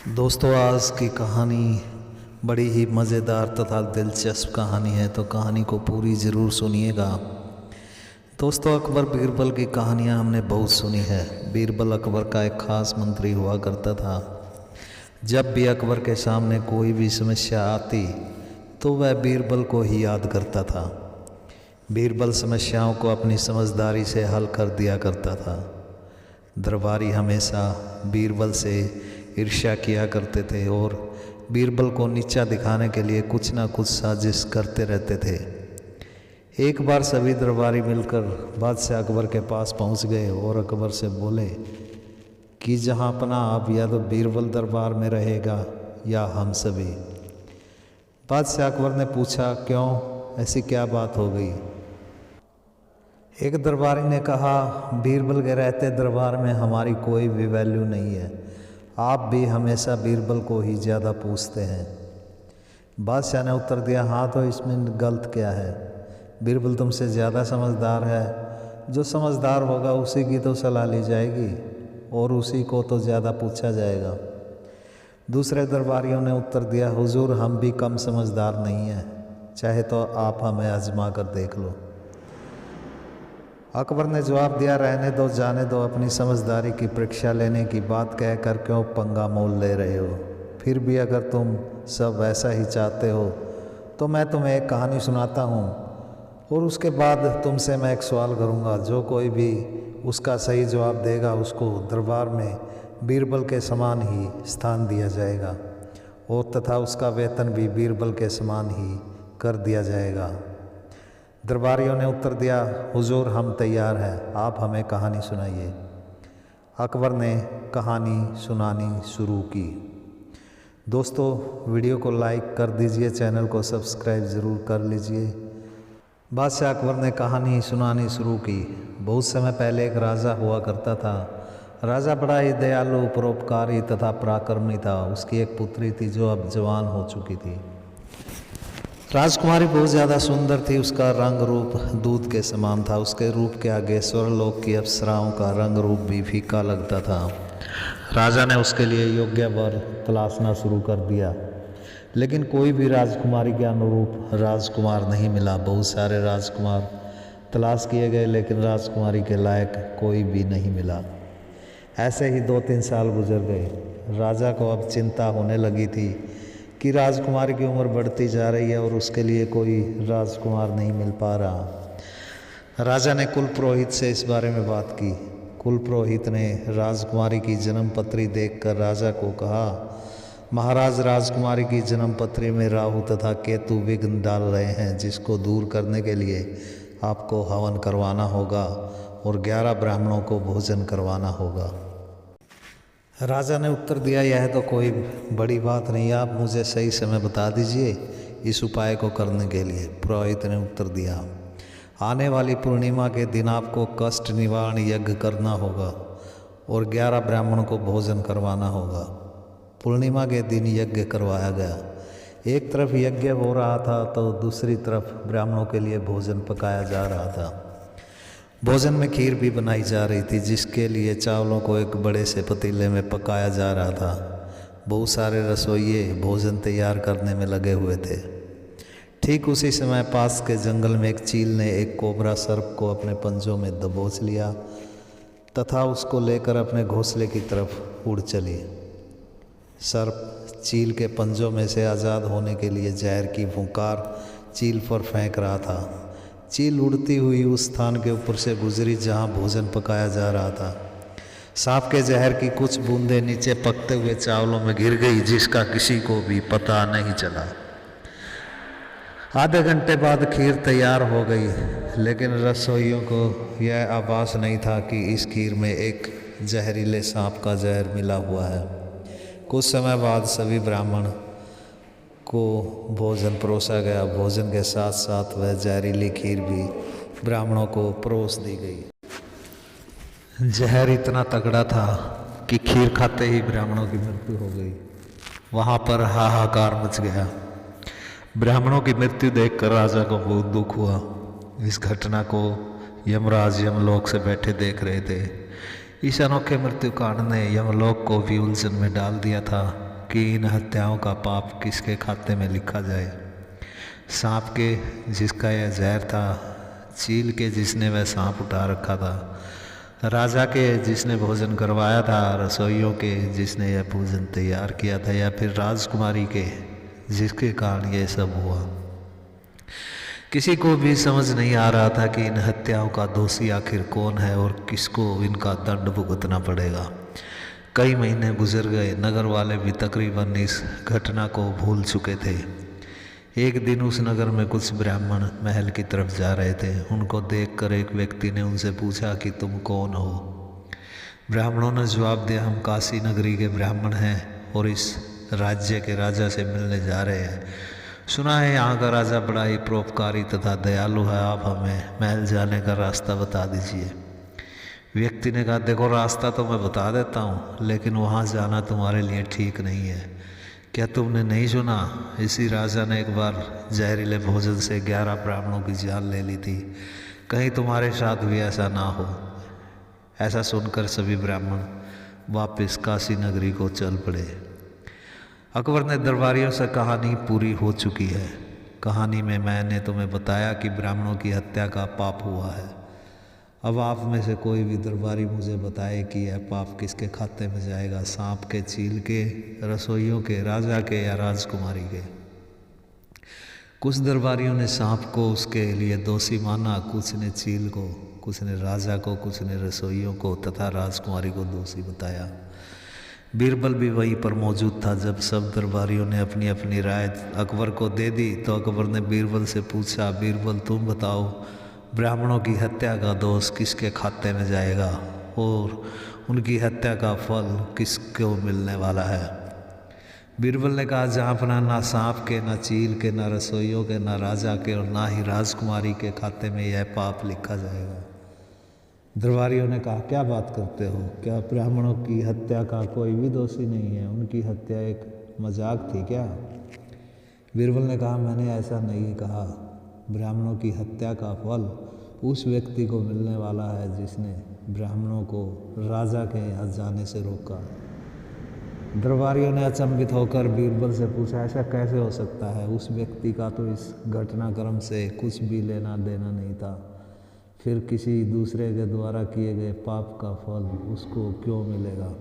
दोस्तों, आज की कहानी बड़ी ही मज़ेदार तथा दिलचस्प कहानी है, तो कहानी को पूरी ज़रूर सुनिएगा। दोस्तों, अकबर बीरबल की कहानियाँ हमने बहुत सुनी है। बीरबल अकबर का एक ख़ास मंत्री हुआ करता था। जब भी अकबर के सामने कोई भी समस्या आती तो वह बीरबल को ही याद करता था। बीरबल समस्याओं को अपनी समझदारी से हल कर दिया करता था। दरबारी हमेशा बीरबल से ईर्ष्या किया करते थे और बीरबल को नीचा दिखाने के लिए कुछ ना कुछ साजिश करते रहते थे। एक बार सभी दरबारी मिलकर बादशाह अकबर के पास पहुंच गए और अकबर से बोले कि जहां अपना आप या तो बीरबल दरबार में रहेगा या हम सभी। बादशाह अकबर ने पूछा, क्यों, ऐसी क्या बात हो गई? एक दरबारी ने कहा, बीरबल के रहते दरबार में हमारी कोई भी वैल्यू नहीं है। आप भी हमेशा बीरबल को ही ज़्यादा पूछते हैं। बादशाह ने उत्तर दिया, हाँ, तो इसमें गलत क्या है? बीरबल तुमसे ज़्यादा समझदार है। जो समझदार होगा उसी की तो सलाह ली जाएगी और उसी को तो ज़्यादा पूछा जाएगा। दूसरे दरबारियों ने उत्तर दिया, हुजूर, हम भी कम समझदार नहीं हैं, चाहे तो आप हमें आजमा कर देख लो। अकबर ने जवाब दिया, रहने दो, जाने दो, अपनी समझदारी की परीक्षा लेने की बात कहकर क्यों पंगा मोल ले रहे हो? फिर भी अगर तुम सब ऐसा ही चाहते हो तो मैं तुम्हें एक कहानी सुनाता हूँ और उसके बाद तुमसे मैं एक सवाल करूँगा। जो कोई भी उसका सही जवाब देगा उसको दरबार में बीरबल के समान ही स्थान दिया जाएगा और तथा उसका वेतन भी बीरबल के समान ही कर दिया जाएगा। दरबारियों ने उत्तर दिया, हुजूर, हम तैयार हैं, आप हमें कहानी सुनाइए। अकबर ने कहानी सुनानी शुरू की। दोस्तों, वीडियो को लाइक कर दीजिए, चैनल को सब्सक्राइब ज़रूर कर लीजिए। बादशाह अकबर ने कहानी सुनानी शुरू की। बहुत समय पहले एक राजा हुआ करता था। राजा बड़ा ही दयालु, परोपकारी तथा पराक्रमी था। उसकी एक पुत्री थी जो अब जवान हो चुकी थी। राजकुमारी बहुत ज़्यादा सुंदर थी। उसका रंग रूप दूध के समान था। उसके रूप के आगे स्वर्गलोक की अप्सराओं का रंग रूप भी फीका लगता था। राजा ने उसके लिए योग्य वर तलाशना शुरू कर दिया, लेकिन कोई भी राजकुमारी के अनुरूप राजकुमार नहीं मिला। बहुत सारे राजकुमार तलाश किए गए, लेकिन राजकुमारी के लायक कोई भी नहीं मिला। ऐसे ही 2-3 साल गुजर गए। राजा को अब चिंता होने लगी थी कि राजकुमारी की उम्र बढ़ती जा रही है और उसके लिए कोई राजकुमार नहीं मिल पा रहा। राजा ने कुल पुरोहित से इस बारे में बात की। कुल पुरोहित ने राजकुमारी की जन्म पत्री देखकर राजा को कहा, महाराज, राजकुमारी की जन्म पत्री में राहु तथा केतु विघ्न डाल रहे हैं, जिसको दूर करने के लिए आपको हवन करवाना होगा और 11 ब्राह्मणों को भोजन करवाना होगा। राजा ने उत्तर दिया, यह तो कोई बड़ी बात नहीं, आप मुझे सही समय बता दीजिए इस उपाय को करने के लिए। पुरोहित ने उत्तर दिया, आने वाली पूर्णिमा के दिन आपको कष्ट निवारण यज्ञ करना होगा और 11 ब्राह्मणों को भोजन करवाना होगा। पूर्णिमा के दिन यज्ञ करवाया गया। एक तरफ यज्ञ हो रहा था तो दूसरी तरफ ब्राह्मणों के लिए भोजन पकाया जा रहा था। भोजन में खीर भी बनाई जा रही थी, जिसके लिए चावलों को एक बड़े से पतीले में पकाया जा रहा था। बहुत सारे रसोइये भोजन तैयार करने में लगे हुए थे। ठीक उसी समय पास के जंगल में एक चील ने एक कोबरा सर्प को अपने पंजों में दबोच लिया तथा उसको लेकर अपने घोंसले की तरफ उड़ चली। सर्प चील के पंजों में से आज़ाद होने के लिए जहर की फुंकार चील पर फेंक रहा था। चील उड़ती हुई उस स्थान के ऊपर से गुजरी जहां भोजन पकाया जा रहा था। सांप के जहर की कुछ बूंदें नीचे पकते हुए चावलों में गिर गई, जिसका किसी को भी पता नहीं चला। आधे घंटे बाद खीर तैयार हो गई, लेकिन रसोइयों को यह आभास नहीं था कि इस खीर में एक जहरीले सांप का जहर मिला हुआ है। कुछ समय बाद सभी ब्राह्मण को भोजन परोसा गया। भोजन के साथ साथ वह जहरीली खीर भी ब्राह्मणों को परोस दी गई। जहर इतना तगड़ा था कि खीर खाते ही ब्राह्मणों की मृत्यु हो गई। वहाँ पर हाहाकार मच गया। ब्राह्मणों की मृत्यु देखकर राजा को बहुत दुख हुआ। इस घटना को यमराज यमलोक से बैठे देख रहे थे। इस अनोखे मृत्यु कांड ने यमलोक को भी उलझन में डाल दिया था। कि इन हत्याओं का पाप किसके खाते में लिखा जाए। सांप के जिसका यह जहर था, चील के जिसने वह सांप उठा रखा था, राजा के जिसने भोजन करवाया था, रसोइयों के जिसने यह भोजन तैयार किया था, या फिर राजकुमारी के जिसके कारण यह सब हुआ। किसी को भी समझ नहीं आ रहा था कि इन हत्याओं का दोषी आखिर कौन है और किसको इनका दंड भुगतना पड़ेगा। कई महीने गुजर गए, नगर वाले भी तकरीबन इस घटना को भूल चुके थे। एक दिन उस नगर में कुछ ब्राह्मण महल की तरफ जा रहे थे। उनको देखकर एक व्यक्ति ने उनसे पूछा कि तुम कौन हो। ब्राह्मणों ने जवाब दिया, हम काशी नगरी के ब्राह्मण हैं और इस राज्य के राजा से मिलने जा रहे हैं। सुना है यहाँ का राजा बड़ा ही परोपकारी तथा दयालु है, आप हमें महल जाने का रास्ता बता दीजिए। व्यक्ति ने कहा, देखो रास्ता तो मैं बता देता हूँ, लेकिन वहाँ जाना तुम्हारे लिए ठीक नहीं है। क्या तुमने नहीं सुना, इसी राजा ने एक बार जहरीले भोजन से 11 ब्राह्मणों की जान ले ली थी। कहीं तुम्हारे साथ भी ऐसा ना हो। ऐसा सुनकर सभी ब्राह्मण वापस काशी नगरी को चल पड़े। अकबर ने दरबारियों से कहानी पूरी हो चुकी है। कहानी में मैंने तुम्हें बताया कि ब्राह्मणों की हत्या का पाप हुआ है। अब आप में से कोई भी दरबारी मुझे बताए कि यह पाप किसके खाते में जाएगा, सांप के, चील के, रसोइयों के, राजा के या राजकुमारी के। कुछ दरबारियों ने सांप को उसके लिए दोषी माना, कुछ ने चील को, कुछ ने राजा को, कुछ ने रसोइयों को तथा राजकुमारी को दोषी बताया। बीरबल भी वहीं पर मौजूद था। जब सब दरबारियों ने अपनी अपनी राय अकबर को दे दी तो अकबर ने बीरबल से पूछा, बीरबल तुम बताओ, ब्राह्मणों की हत्या का दोष किसके खाते में जाएगा और उनकी हत्या का फल किसको मिलने वाला है। बीरबल ने कहा, जहाँपना ना सांप के, ना चील के, ना रसोइयों के, ना राजा के और ना ही राजकुमारी के खाते में यह पाप लिखा जाएगा। दरबारियों ने कहा, क्या बात करते हो, क्या ब्राह्मणों की हत्या का कोई भी दोषी नहीं है? उनकी हत्या एक मजाक थी क्या? बीरबल ने कहा, मैंने ऐसा नहीं कहा। ब्राह्मणों की हत्या का फल उस व्यक्ति को मिलने वाला है जिसने ब्राह्मणों को राजा के यहाँ जाने से रोका। दरबारियों ने अचंभित होकर बीरबल से पूछा, ऐसा कैसे हो सकता है? उस व्यक्ति का तो इस घटनाक्रम से कुछ भी लेना देना नहीं था, फिर किसी दूसरे के द्वारा किए गए पाप का फल उसको क्यों मिलेगा?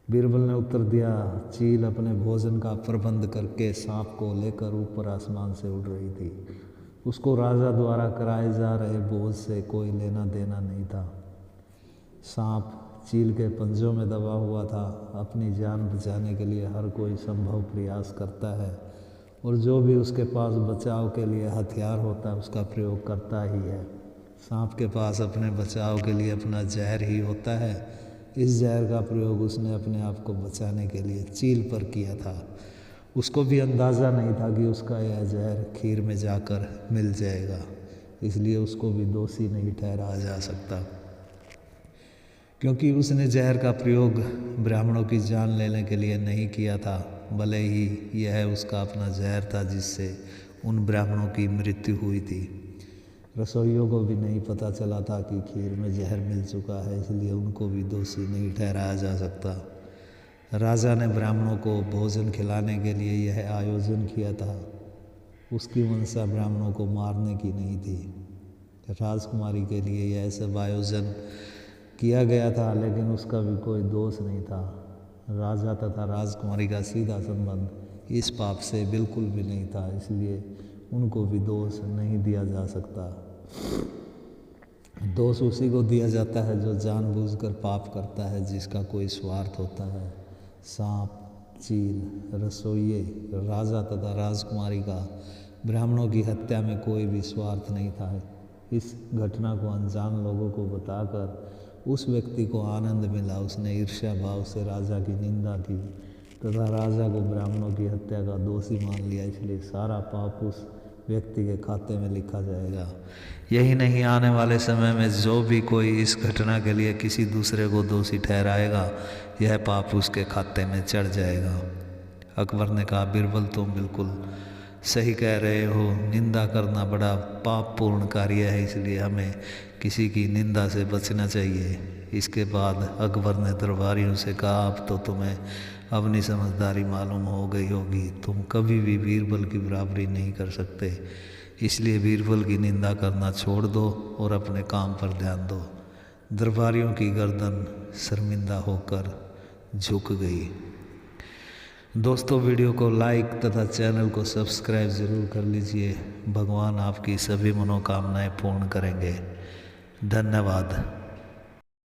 बीरबल ने उत्तर दिया, चील अपने भोजन का प्रबंध करके सांप को लेकर ऊपर आसमान से उड़ रही थी। उसको राजा द्वारा कराए जा रहे बोझ से कोई लेना देना नहीं था। सांप चील के पंजों में दबा हुआ था। अपनी जान बचाने के लिए हर कोई संभव प्रयास करता है और जो भी उसके पास बचाव के लिए हथियार होता है उसका प्रयोग करता ही है। सांप के पास अपने बचाव के लिए अपना जहर ही होता है। इस जहर का प्रयोग उसने अपने आप को बचाने के लिए चील पर किया था। उसको भी अंदाज़ा नहीं था कि उसका यह जहर खीर में जाकर मिल जाएगा, इसलिए उसको भी दोषी नहीं ठहराया जा सकता, क्योंकि उसने जहर का प्रयोग ब्राह्मणों की जान लेने के लिए नहीं किया था, भले ही यह उसका अपना जहर था जिससे उन ब्राह्मणों की मृत्यु हुई थी। रसोइयों को भी नहीं पता चला था कि खीर में जहर मिल चुका है, इसलिए उनको भी दोषी नहीं ठहराया जा सकता। राजा ने ब्राह्मणों को भोजन खिलाने के लिए यह आयोजन किया था। उसकी मंशा ब्राह्मणों को मारने की नहीं थी। राजकुमारी के लिए यह सब आयोजन किया गया था, लेकिन उसका भी कोई दोष नहीं था। राजा तथा राजकुमारी का सीधा संबंध इस पाप से बिल्कुल भी नहीं था, इसलिए उनको भी दोष नहीं दिया जा सकता। दोष उसी को दिया जाता है जो जानबूझकर पाप करता है, जिसका कोई स्वार्थ होता है। सांप, चील, रसोइये, राजा तथा राजकुमारी का ब्राह्मणों की हत्या में कोई भी स्वार्थ नहीं था। इस घटना को अनजान लोगों को बताकर उस व्यक्ति को आनंद मिला। उसने ईर्ष्या भाव से राजा की निंदा की तथा राजा को ब्राह्मणों की हत्या का दोषी मान लिया, इसलिए सारा पाप उस व्यक्ति के खाते में लिखा जाएगा। यही नहीं, आने वाले समय में जो भी कोई इस घटना के लिए किसी दूसरे को दोषी ठहराएगा, यह पाप उसके खाते में चढ़ जाएगा। अकबर ने कहा, बीरबल तुम बिल्कुल सही कह रहे हो। निंदा करना बड़ा पापपूर्ण कार्य है, इसलिए हमें किसी की निंदा से बचना चाहिए। इसके बाद अकबर ने दरबारियों से कहा, अब तो तुम्हें अपनी समझदारी मालूम हो गई होगी। तुम कभी भी बीरबल की बराबरी नहीं कर सकते, इसलिए बीरबल की निंदा करना छोड़ दो और अपने काम पर ध्यान दो। दरबारियों की गर्दन शर्मिंदा होकर झुक गई। दोस्तों, वीडियो को लाइक तथा चैनल को सब्सक्राइब ज़रूर कर लीजिए। भगवान आपकी सभी मनोकामनाएं पूर्ण करेंगे। धन्यवाद।